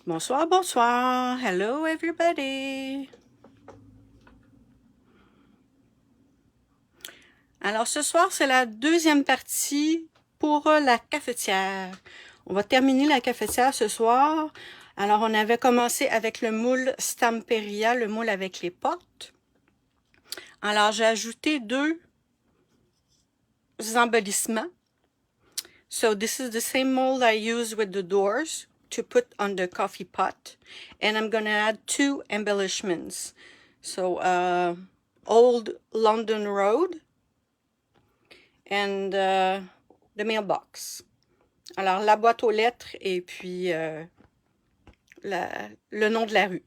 Bonsoir, bonsoir. Hello everybody. Alors ce soir, c'est la deuxième partie pour la cafetière. On va terminer la cafetière ce soir. Alors on avait commencé avec le moule Stamperia, le moule avec les portes. Alors j'ai ajouté deux embellissements. So this is the same mold I used with the doors to put on the coffee pot. And I'm going to add two embellishments. So Old London Road and the mailbox. Alors la boîte aux lettres et puis le nom de la rue.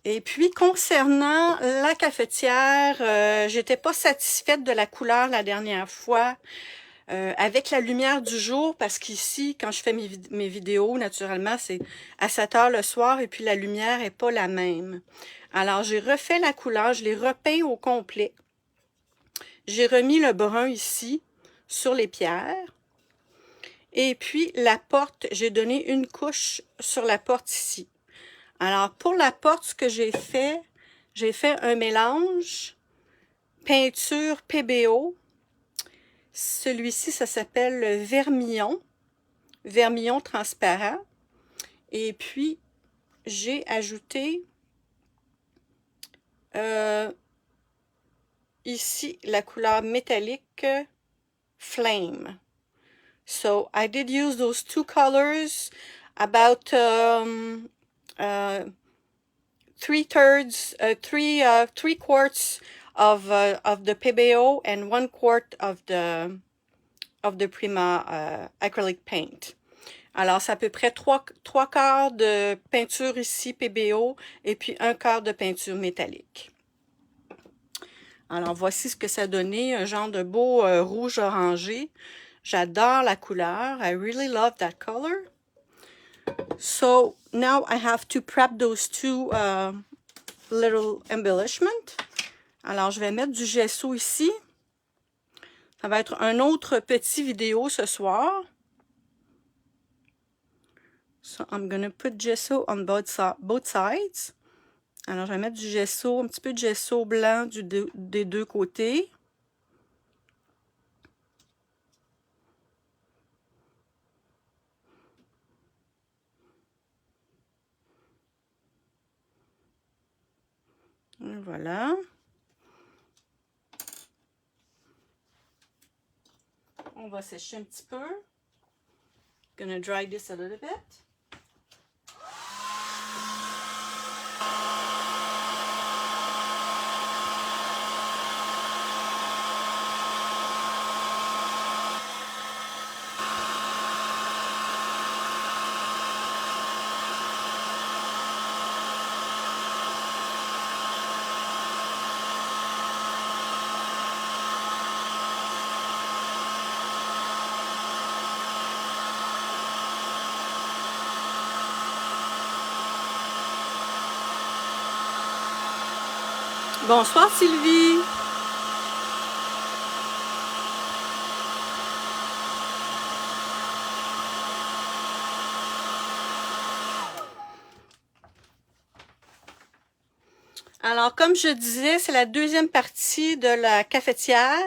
Et puis, concernant la cafetière, j'étais pas satisfaite de la couleur la dernière fois. Avec la lumière du jour, parce qu'ici, quand je fais mes vidéos, naturellement, c'est à 7 heures le soir et puis la lumière est pas la même. Alors, j'ai refait la couleur, je l'ai repeint au complet. J'ai remis le brun ici, sur les pierres. Et puis, la porte, j'ai donné une couche sur la porte ici. Alors, pour la porte, ce que j'ai fait un mélange peinture PBO. Celui-ci, ça s'appelle le vermillon transparent. Et puis, j'ai ajouté ici la couleur métallique Flame. So, I did use those two colors, about three quarts of the PBO and 1 quart of the Prima acrylic paint. Alors, c'est à peu près trois quarts de peinture ici, PBO, et puis 1 quart de peinture métallique. Alors, voici ce que ça donnait, un genre de beau rouge orangé. J'adore la couleur. I really love that color. So, now I have to prep those two little embellishments. Alors, je vais mettre du gesso ici. Ça va être un autre petit vidéo ce soir. So, I'm going to put gesso on both sides. Alors, je vais mettre du gesso, un petit peu de gesso blanc des deux côtés. Et voilà. On va sécher un petit peu. Gonna dry this a little bit. Bonsoir Sylvie. Alors, comme je disais, c'est la deuxième partie de la cafetière.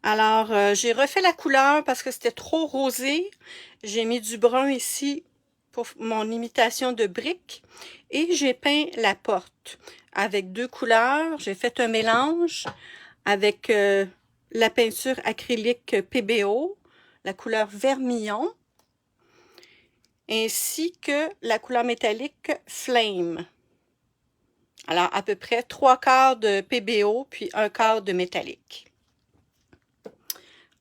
Alors, j'ai refait la couleur parce que c'était trop rosé. J'ai mis du brun ici pour mon imitation de brique. Et j'ai peint la porte avec deux couleurs. J'ai fait un mélange avec la peinture acrylique PBO, la couleur vermillon, ainsi que la couleur métallique Flame. Alors, à peu près 3 quarts de PBO, puis 1 quart de métallique.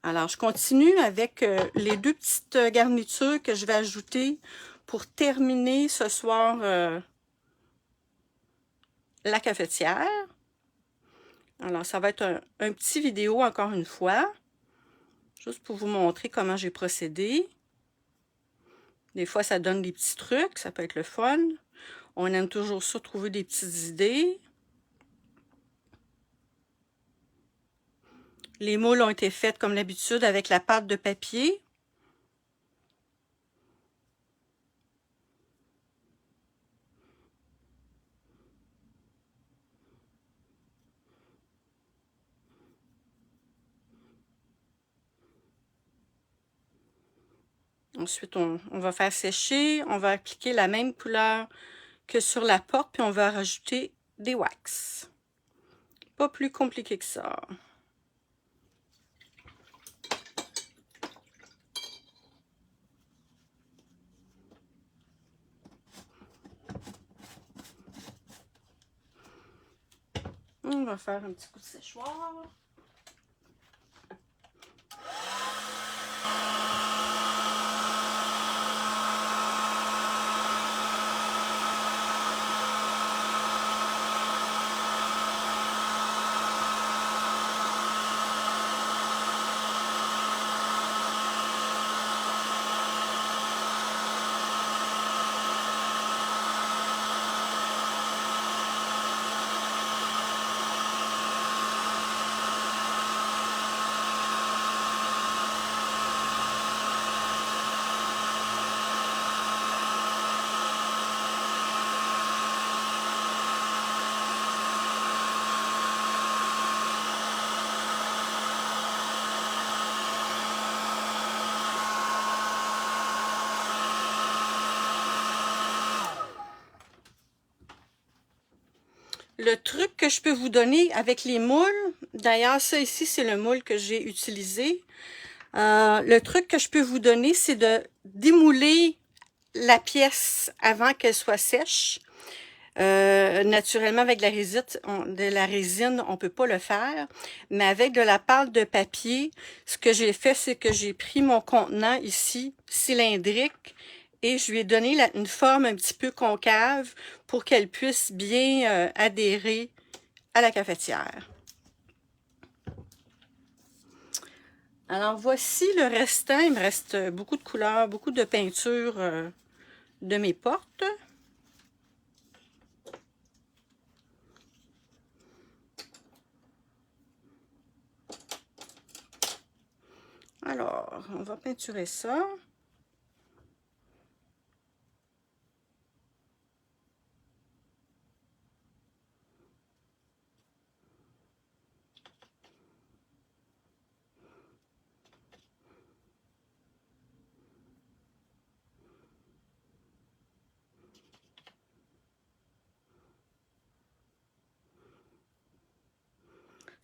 Alors, je continue avec les deux petites garnitures que je vais ajouter pour terminer ce soir la cafetière. Alors, ça va être un petit vidéo, encore une fois, juste pour vous montrer comment j'ai procédé. Des fois, ça donne des petits trucs, ça peut être le fun. On aime toujours ça, trouver des petites idées. Les moules ont été faits comme d'habitude avec la pâte de papier. Ensuite, on va faire sécher. On va appliquer la même couleur que sur la porte, puis on va rajouter des wax. Pas plus compliqué que ça. On va faire un petit coup de séchoir. Le truc que je peux vous donner avec les moules, d'ailleurs ça ici c'est le moule que j'ai utilisé. Le truc que je peux vous donner, c'est de démouler la pièce avant qu'elle soit sèche. Naturellement, avec de la résine, on peut pas le faire, mais avec de la pâte de papier, ce que j'ai fait, c'est que j'ai pris mon contenant ici, cylindrique, et je lui ai donné une forme un petit peu concave pour qu'elle puisse bien adhérer à la cafetière. Alors voici le restant. Il me reste beaucoup de couleurs, beaucoup de peinture de mes portes. Alors, on va peinturer ça.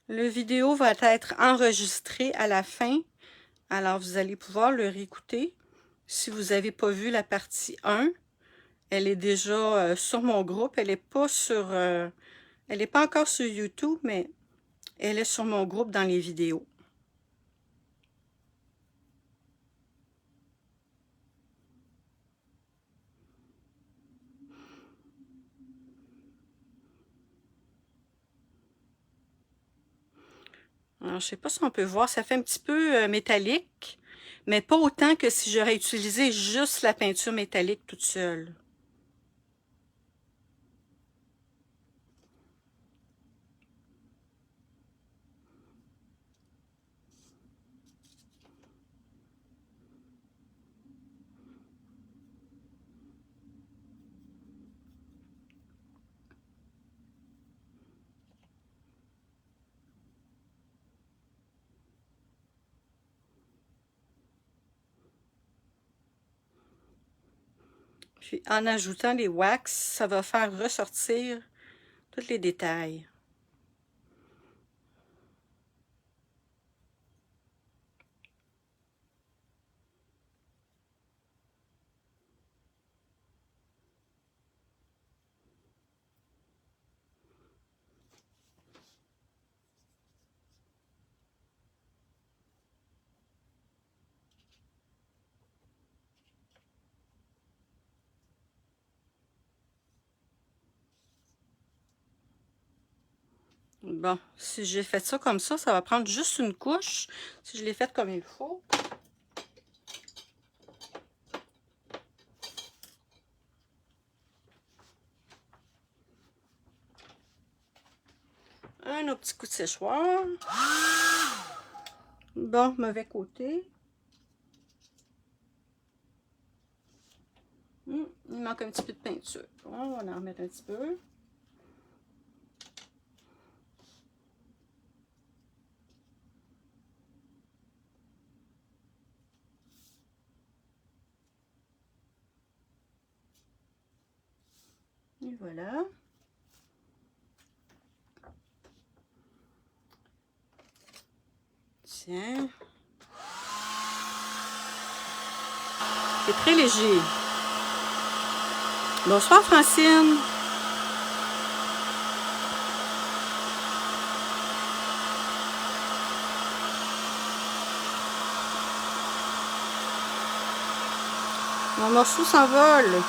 Le vidéo va être enregistré à la fin, alors vous allez pouvoir le réécouter. Si vous n'avez pas vu la partie 1, elle est déjà sur mon groupe. Elle n'est pas elle est pas encore sur YouTube, mais elle est sur mon groupe dans les vidéos. Alors, je sais pas si on peut voir, ça fait un petit peu métallique, mais pas autant que si j'aurais utilisé juste la peinture métallique toute seule. Puis en ajoutant les wax, ça va faire ressortir tous les détails. Bon, si j'ai fait ça comme ça va prendre juste une couche. Si je l'ai fait comme il faut. Un autre petit coup de séchoir. Bon, mauvais côté. Il manque un petit peu de peinture. On va en remettre un petit peu. Et voilà. Tiens. C'est très léger. Bonsoir Francine. Mon morceau s'envole.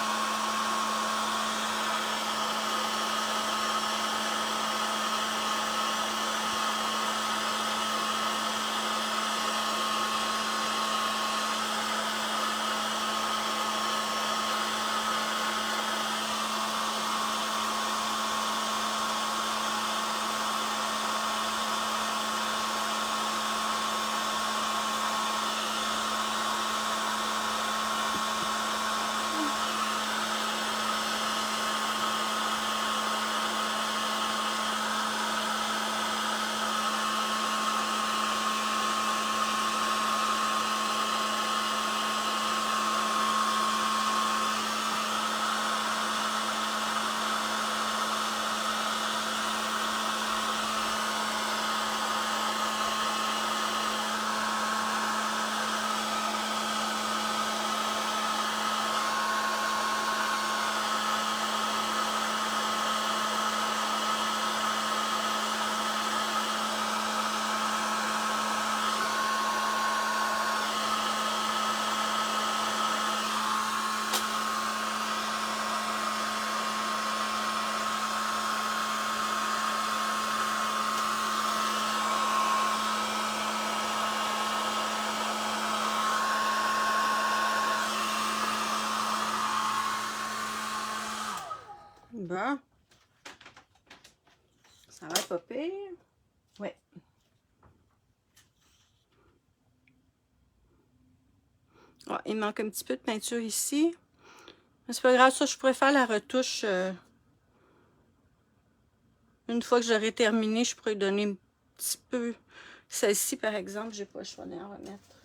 Bon. Ça va pas pire. Ouais. Oh, il manque un petit peu de peinture ici. Mais c'est pas grave, ça, je pourrais faire la retouche. Une fois que j'aurai terminé, je pourrais donner un petit peu. Celle-ci, par exemple, j'ai pas le choix d'en remettre.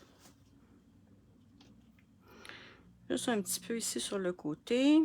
Juste un petit peu ici sur le côté.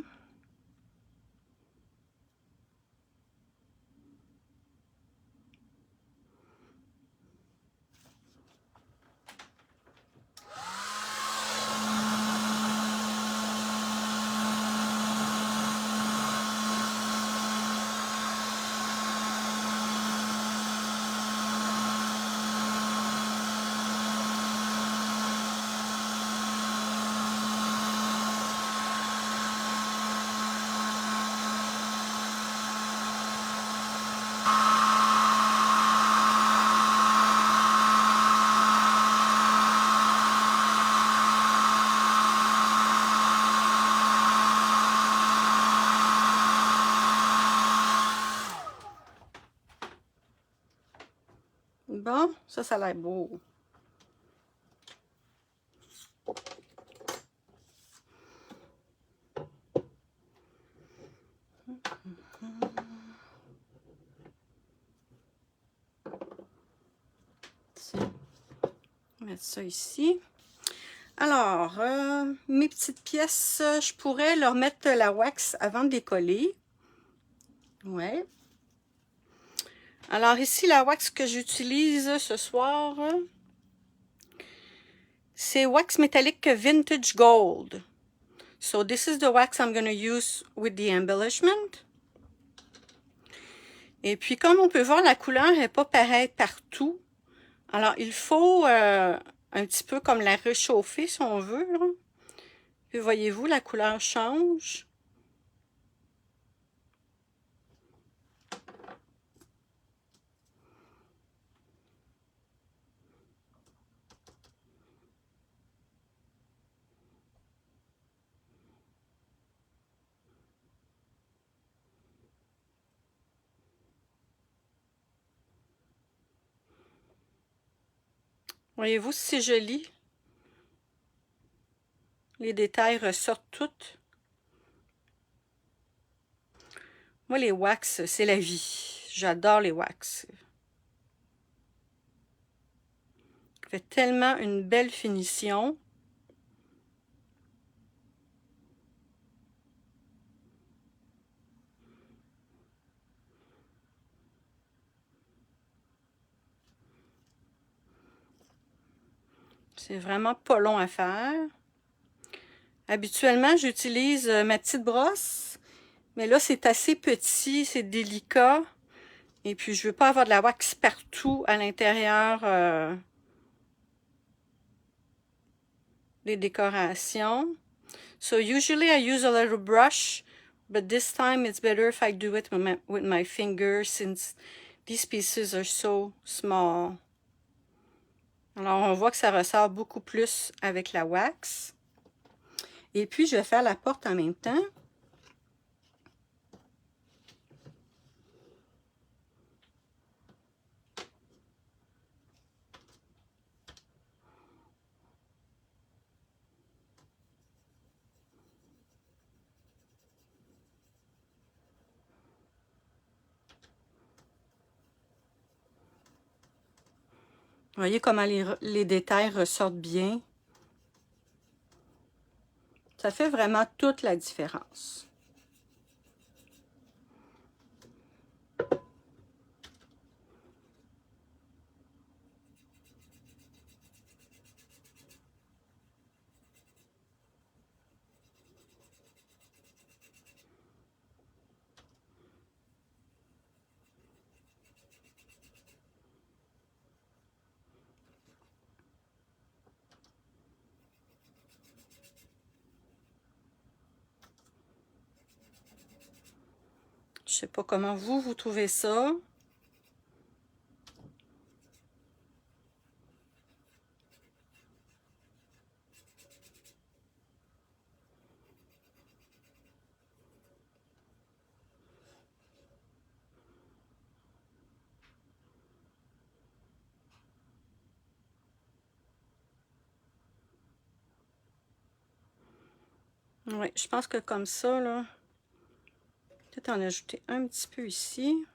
Bon, ça a l'air beau. On va mettre ça ici. Alors, mes petites pièces, je pourrais leur mettre la wax avant de les coller. Ouais. Alors ici, la wax que j'utilise ce soir, c'est Wax Metallic Vintage Gold. So this is the wax I'm going to use with the embellishment. Et puis, comme on peut voir, la couleur n'est pas pareille partout. Alors, il faut un petit peu comme la réchauffer, si on veut, là. Puis, voyez-vous, la couleur change. Voyez-vous, c'est joli. Les détails ressortent toutes. Moi, les wax, c'est la vie. J'adore les wax. Ça fait tellement une belle finition. C'est vraiment pas long à faire. Habituellement, j'utilise ma petite brosse, mais là, c'est assez petit, c'est délicat. Et puis, je veux pas avoir de la wax partout à l'intérieur des décorations. So, usually I use a little brush, but this time it's better if I do it with my fingers since these pieces are so small. Alors, on voit que ça ressort beaucoup plus avec la wax. Et puis, je vais faire la porte en même temps. Vous voyez comment les détails ressortent bien. Ça fait vraiment toute la différence. Je sais pas comment vous trouvez ça. Oui, je pense que comme ça, là, peut-être en ajouter un petit peu ici.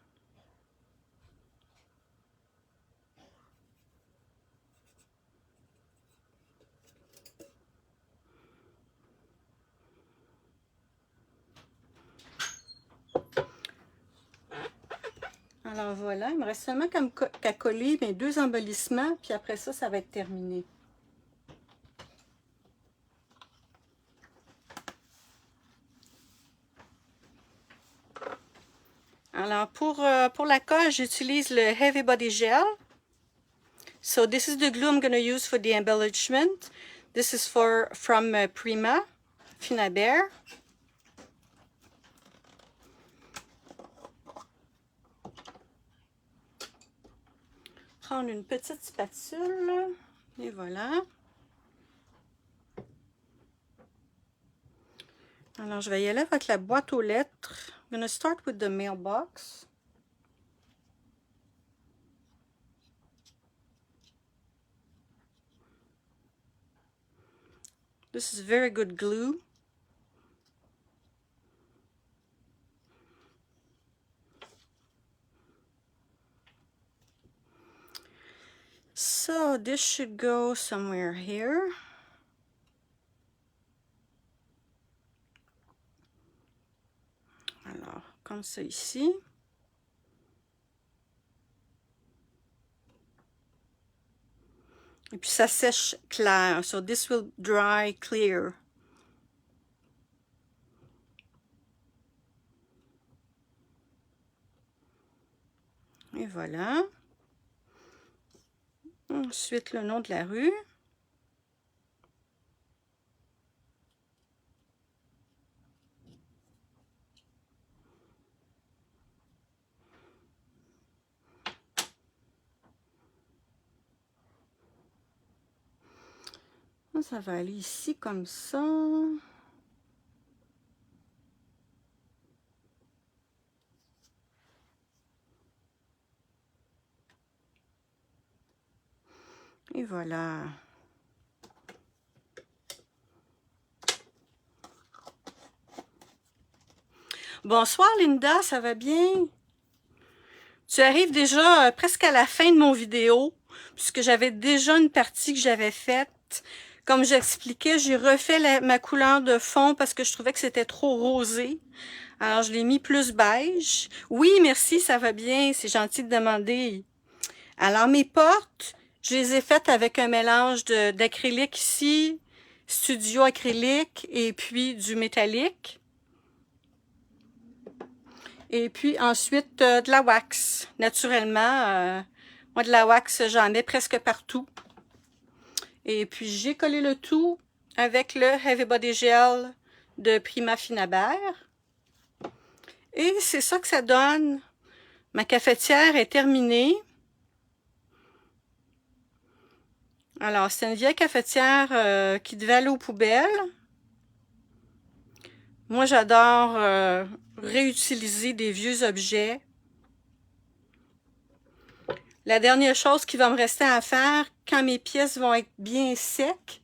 Alors voilà, il me reste seulement qu'à coller mes 2 embellissements, puis après ça, ça va être terminé. Alors pour la colle, j'utilise le Heavy Body Gel. So this is the glue I'm going to use for the embellishment. This is from Prima, Finabert. Prendre une petite spatule, et voilà. Alors, je vais y aller avec la boîte aux lettres. I'm going to start with the mailbox. This is very good glue. So, this should go somewhere here. Alors, comme ça ici. Et puis, ça sèche clair. So, this will dry clear. Et voilà. Ensuite, le nom de la rue. Ça va aller ici comme ça. Et voilà. Bonsoir Linda, ça va bien? Tu arrives déjà presque à la fin de mon vidéo, puisque j'avais déjà une partie que j'avais faite. Comme j'expliquais, j'ai refait ma couleur de fond parce que je trouvais que c'était trop rosé. Alors, je l'ai mis plus beige. Oui, merci, ça va bien, c'est gentil de demander. Alors, mes portes, Je les ai faites avec un mélange d'acrylique ici, studio acrylique et puis du métallique. Et puis ensuite de la wax. Naturellement, moi de la wax, j'en mets presque partout. Et puis j'ai collé le tout avec le Heavy Body Gel de Prima Finabert. Et c'est ça que ça donne. Ma cafetière est terminée. Alors, c'est une vieille cafetière qui devait aller aux poubelles. Moi, j'adore réutiliser des vieux objets. La dernière chose qui va me rester à faire, quand mes pièces vont être bien secs,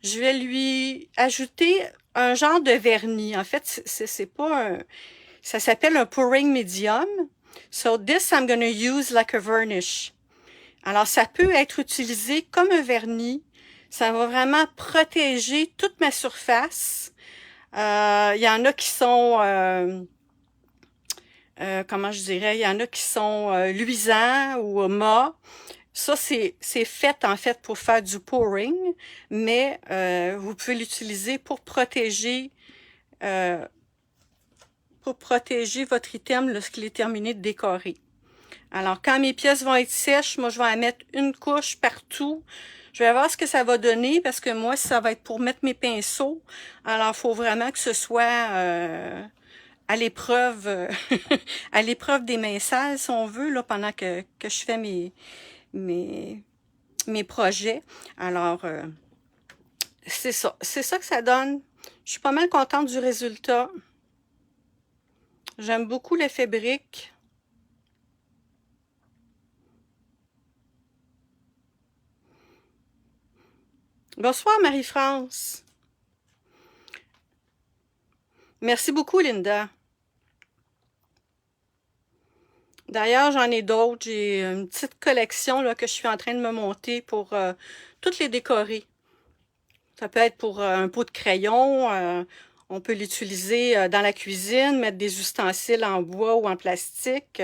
je vais lui ajouter un genre de vernis. En fait, c'est pas un... Ça s'appelle un pouring medium. So this I'm going to use like a varnish. Alors, ça peut être utilisé comme un vernis. Ça va vraiment protéger toute ma surface. Il y en a qui sont... comment je dirais? Il y en a qui sont luisants ou mat. Ça, c'est fait en fait pour faire du pouring, mais vous pouvez l'utiliser pour protéger votre item lorsqu'il est terminé de décorer. Alors, quand mes pièces vont être sèches, moi, je vais en mettre une couche partout. Je vais voir ce que ça va donner, parce que moi, ça va être pour mettre mes pinceaux. Alors, il faut vraiment que ce soit à l'épreuve à l'épreuve des mains sales, si on veut, là, pendant que je fais mes projets. Alors, c'est ça. C'est ça que ça donne. Je suis pas mal contente du résultat. J'aime beaucoup l'effet brique. Bonsoir, Marie-France. Merci beaucoup, Linda. D'ailleurs, j'en ai d'autres. J'ai une petite collection là, que je suis en train de me monter pour toutes les décorer. Ça peut être pour un pot de crayon. On peut l'utiliser dans la cuisine, mettre des ustensiles en bois ou en plastique.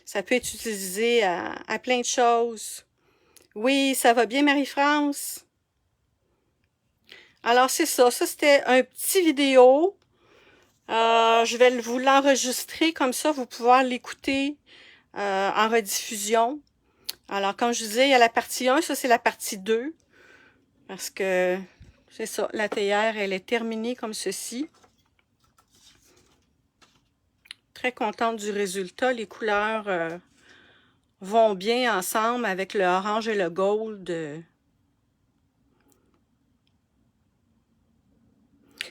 Ça peut être utilisé à plein de choses. Oui, ça va bien, Marie-France? Alors, c'est ça. Ça, c'était un petit vidéo. Je vais vous l'enregistrer, comme ça, vous pouvez l'écouter en rediffusion. Alors, comme je vous disais, il y a la partie 1, ça c'est la partie 2. Parce que, c'est ça, la théière, elle est terminée comme ceci. Très contente du résultat. Les couleurs vont bien ensemble avec le orange et le gold.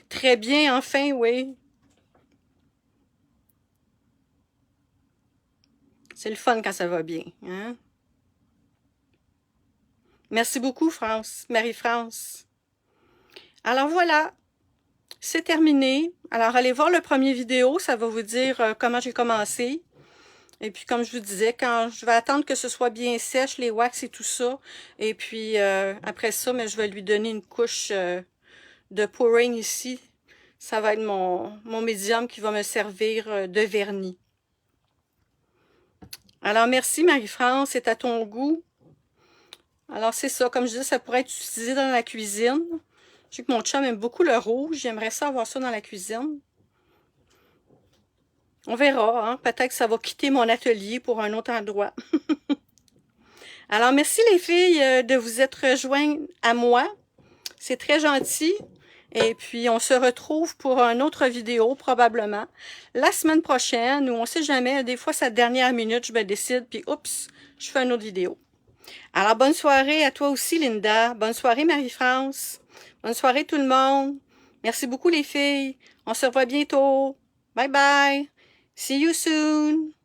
Très bien, enfin, oui. C'est le fun quand ça va bien, hein? Merci beaucoup, Marie-France. Alors voilà, c'est terminé. Alors allez voir le premier vidéo, ça va vous dire comment j'ai commencé. Et puis comme je vous disais, quand je vais attendre que ce soit bien sèche, les wax et tout ça. Et puis après ça, mais je vais lui donner une couche de pouring ici. Ça va être mon médium qui va me servir de vernis. Alors merci Marie-France, c'est à ton goût. Alors c'est ça, comme je disais, ça pourrait être utilisé dans la cuisine. Je sais que mon chum aime beaucoup le rouge, j'aimerais ça avoir ça dans la cuisine. On verra, hein? Peut-être que ça va quitter mon atelier pour un autre endroit. Alors merci les filles de vous être rejointes à moi. C'est très gentil. Et puis on se retrouve pour une autre vidéo probablement la semaine prochaine, ou on sait jamais, des fois c'est la dernière minute, je me décide, puis oups, je fais une autre vidéo. Alors, bonne soirée à toi aussi, Linda. Bonne soirée, Marie-France. Bonne soirée, tout le monde. Merci beaucoup, les filles. On se revoit bientôt. Bye bye. See you soon.